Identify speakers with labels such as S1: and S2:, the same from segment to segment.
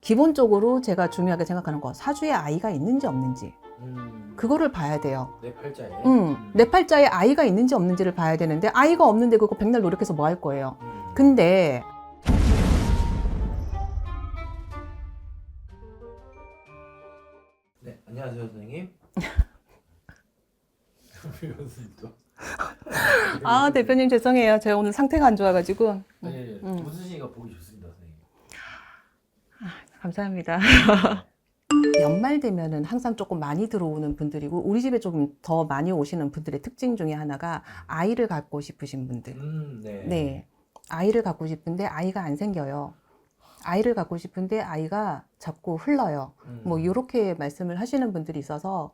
S1: 기본적으로 제가 중요하게 생각하는 거, 사주에 아이가 있는지 없는지 그거를 봐야 돼요.
S2: 내 팔자에.
S1: 내 팔자에 아이가 있는지 없는지를 봐야 되는데 아이가 없는데 그거 백날 노력해서 뭐 할 거예요. 근데
S2: 네, 안녕하세요 선생님. 교수님도.
S1: 아 대표님 죄송해요. 제가 오늘 상태가 안 좋아가지고.
S2: 아니, 웃으시니까 보기 좋습니다 선생님.
S1: 감사합니다. 연말 되면은 항상 조금 많이 들어오는 분들이고 우리 집에 조금 더 많이 오시는 분들의 특징 중에 하나가 아이를 갖고 싶으신 분들.
S2: 네.
S1: 네. 아이를 갖고 싶은데 아이가 안 생겨요. 아이를 갖고 싶은데 아이가 자꾸 흘러요. 뭐 이렇게 말씀을 하시는 분들이 있어서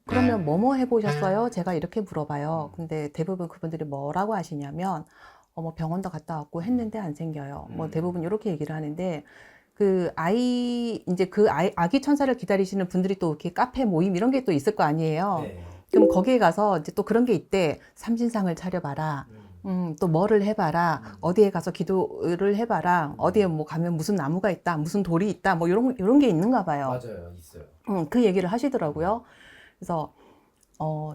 S1: 그러면 뭐뭐 해보셨어요? 제가 이렇게 물어봐요. 근데 대부분 그분들이 뭐라고 하시냐면 뭐 병원도 갔다 왔고 했는데 안 생겨요. 뭐 대부분 이렇게 얘기를 하는데 그 아기 천사를 기다리시는 분들이 또 이렇게 카페 모임 이런 게 또 있을 거 아니에요.
S2: 네.
S1: 그럼 거기에 가서 이제 또 그런 게 있대. 삼신상을 차려봐라. 또 뭐를 해봐라. 어디에 가서 기도를 해봐라. 어디에 뭐 가면 무슨 나무가 있다. 무슨 돌이 있다. 뭐 이런 게 있는가 봐요.
S2: 맞아요, 있어요.
S1: 그 얘기를 하시더라고요. 그래서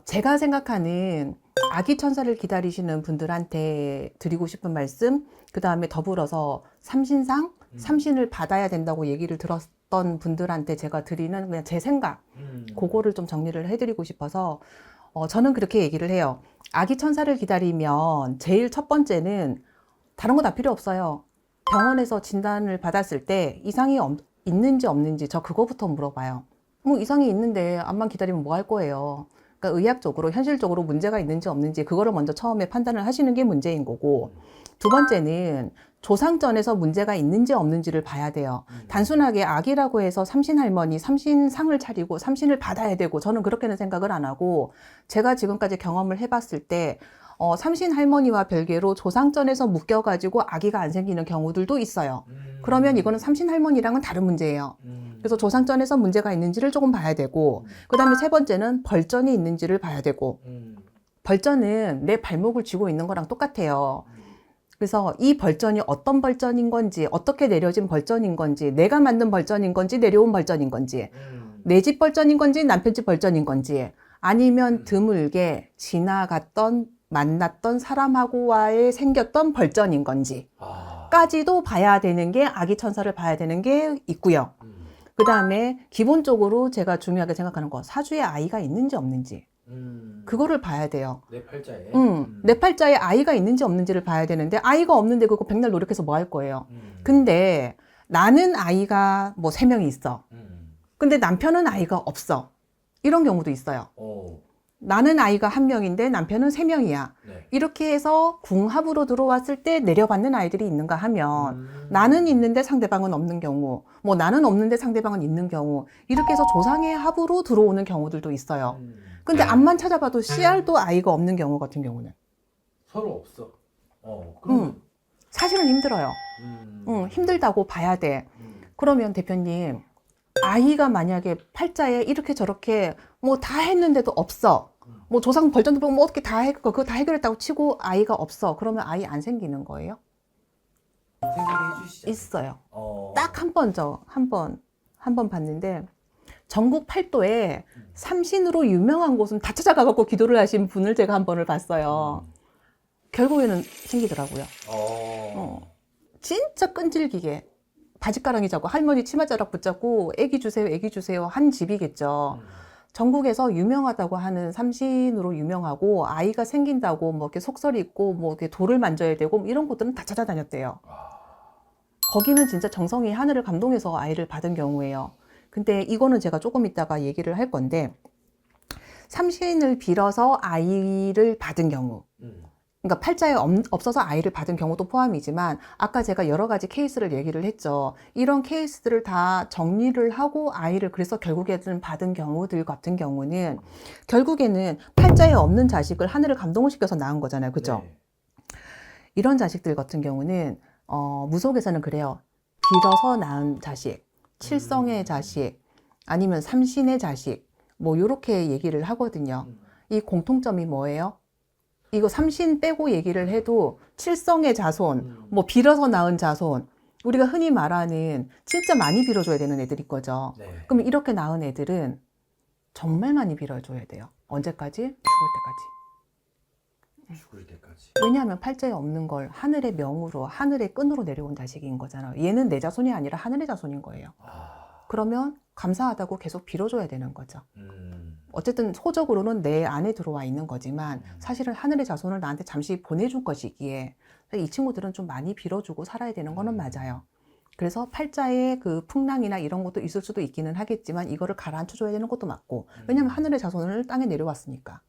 S1: 제가 생각하는 아기 천사를 기다리시는 분들한테 드리고 싶은 말씀, 그 다음에 더불어서 삼신상, 삼신을 받아야 된다고 얘기를 들었던 분들한테 제가 드리는 그냥 제 생각, 그거를 좀 정리를 해드리고 싶어서 저는 그렇게 얘기를 해요. 아기 천사를 기다리면 제일 첫 번째는 다른 거 다 필요 없어요. 병원에서 진단을 받았을 때 이상이 있는지 없는지 저 그거부터 물어봐요. 뭐 이상이 있는데 암만 기다리면 뭐 할 거예요. 그러니까 의학적으로 현실적으로 문제가 있는지 없는지 그거를 먼저 처음에 판단을 하시는 게 문제인 거고, 두 번째는 조상전에서 문제가 있는지 없는지를 봐야 돼요. 단순하게 아기라고 해서 삼신할머니 삼신상을 차리고 삼신을 받아야 되고, 저는 그렇게는 생각을 안 하고, 제가 지금까지 경험을 해봤을 때 삼신할머니와 별개로 조상전에서 묶여가지고 아기가 안 생기는 경우들도 있어요. 그러면 이거는 삼신할머니랑은 다른 문제예요. 그래서 조상전에서 문제가 있는지를 조금 봐야 되고, 그 다음에 세 번째는 벌전이 있는지를 봐야 되고, 벌전은 내 발목을 쥐고 있는 거랑 똑같아요. 그래서 이 벌전이 어떤 벌전인 건지, 어떻게 내려진 벌전인 건지, 내가 만든 벌전인 건지, 내려온 벌전인 건지, 내 집 벌전인 건지, 남편 집 벌전인 건지, 아니면 드물게 지나갔던, 만났던 사람하고와의 생겼던 벌전인 건지, 까지도 봐야 되는 게 아기 천사를 봐야 되는 게 있고요. 그 다음에 기본적으로 제가 중요하게 생각하는 거, 사주에 아이가 있는지 없는지 그거를 봐야 돼요.
S2: 내 팔자에.
S1: 내 팔자에 아이가 있는지 없는지를 봐야 되는데 아이가 없는데 그거 백날 노력해서 뭐 할 거예요. 근데 나는 아이가 뭐 3명이 있어. 근데 남편은 아이가 없어. 이런 경우도 있어요. 나는 아이가 1명인데 남편은 3명이야.
S2: 네.
S1: 이렇게 해서 궁합으로 들어왔을 때 내려받는 아이들이 있는가 하면 나는 있는데 상대방은 없는 경우, 뭐 나는 없는데 상대방은 있는 경우, 이렇게 해서 조상의 합으로 들어오는 경우들도 있어요. 근데 앞만 찾아봐도 CR도 아이가 없는 경우 같은 경우는
S2: 서로 없어. 그럼.
S1: 사실은 힘들어요. 힘들다고 봐야 돼. 그러면 대표님, 아이가 만약에 팔자에 이렇게 저렇게 뭐 다 했는데도 없어. 뭐 조상 벌전도 보고 뭐 어떻게 그거 다 해결했다고 치고 아이가 없어. 그러면 아이 안 생기는 거예요?
S2: 생각해 주시죠.
S1: 있어요. 딱 한 번 봤는데 전국 8도에 삼신으로 유명한 곳은 다 찾아가갖고 기도를 하신 분을 제가 한 번을 봤어요. 결국에는 생기더라고요. 진짜 끈질기게 바짓가랑이 잡고 할머니 치마자락 붙잡고 애기 주세요 한 집이겠죠. 전국에서 유명하다고 하는 삼신으로 유명하고 아이가 생긴다고 뭐 이렇게 속설이 있고 뭐 이렇게 돌을 만져야 되고 뭐 이런 곳들은 다 찾아다녔대요. 거기는 진짜 정성이 하늘을 감동해서 아이를 받은 경우예요. 근데 이거는 제가 조금 이따가 얘기를 할 건데, 삼신을 빌어서 아이를 받은 경우, 그러니까 팔자에 없어서 아이를 받은 경우도 포함이지만 아까 제가 여러 가지 케이스를 얘기를 했죠. 이런 케이스들을 다 정리를 하고 아이를 그래서 결국에는 받은 경우들 같은 경우는 결국에는 팔자에 없는 자식을 하늘을 감동을 시켜서 낳은 거잖아요. 그죠?
S2: 네.
S1: 이런 자식들 같은 경우는 무속에서는 그래요. 빌어서 낳은 자식, 칠성의 자식, 아니면 삼신의 자식, 뭐 이렇게 얘기를 하거든요. 이 공통점이 뭐예요? 이거 삼신 빼고 얘기를 해도 칠성의 자손, 뭐 빌어서 낳은 자손, 우리가 흔히 말하는 진짜 많이 빌어줘야 되는 애들일 거죠.
S2: 네.
S1: 그럼 이렇게 낳은 애들은 정말 많이 빌어줘야 돼요. 언제까지? 죽을 때까지.
S2: 죽을 때까지.
S1: 왜냐하면 팔자에 없는 걸 하늘의 명으로, 하늘의 끈으로 내려온 자식인 거잖아요. 얘는 내 자손이 아니라 하늘의 자손인 거예요. 그러면 감사하다고 계속 빌어줘야 되는 거죠. 어쨌든 소적으로는 내 안에 들어와 있는 거지만 사실은 하늘의 자손을 나한테 잠시 보내준 것이기에 이 친구들은 좀 많이 빌어주고 살아야 되는 거는 맞아요. 그래서 팔자에 그 풍랑이나 이런 것도 있을 수도 있기는 하겠지만 이거를 가라앉혀줘야 되는 것도 맞고, 왜냐면 하늘의 자손을 땅에 내려왔으니까.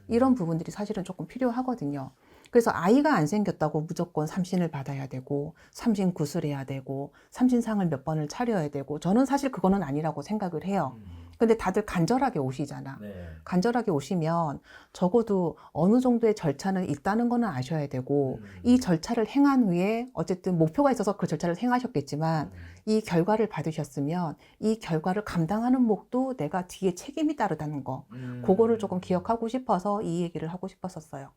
S1: 이런 부분들이 사실은 조금 필요하거든요. 그래서 아이가 안 생겼다고 무조건 삼신을 받아야 되고 삼신 구슬해야 되고 삼신상을 몇 번을 차려야 되고, 저는 사실 그거는 아니라고 생각을 해요. 근데 다들 간절하게 오시잖아.
S2: 네.
S1: 간절하게 오시면 적어도 어느 정도의 절차는 있다는 거는 아셔야 되고, 이 절차를 행한 후에 어쨌든 목표가 있어서 그 절차를 행하셨겠지만 이 결과를 받으셨으면 이 결과를 감당하는 목도 내가 뒤에 책임이 따르다는 거, 그거를 조금 기억하고 싶어서 이 얘기를 하고 싶었었어요.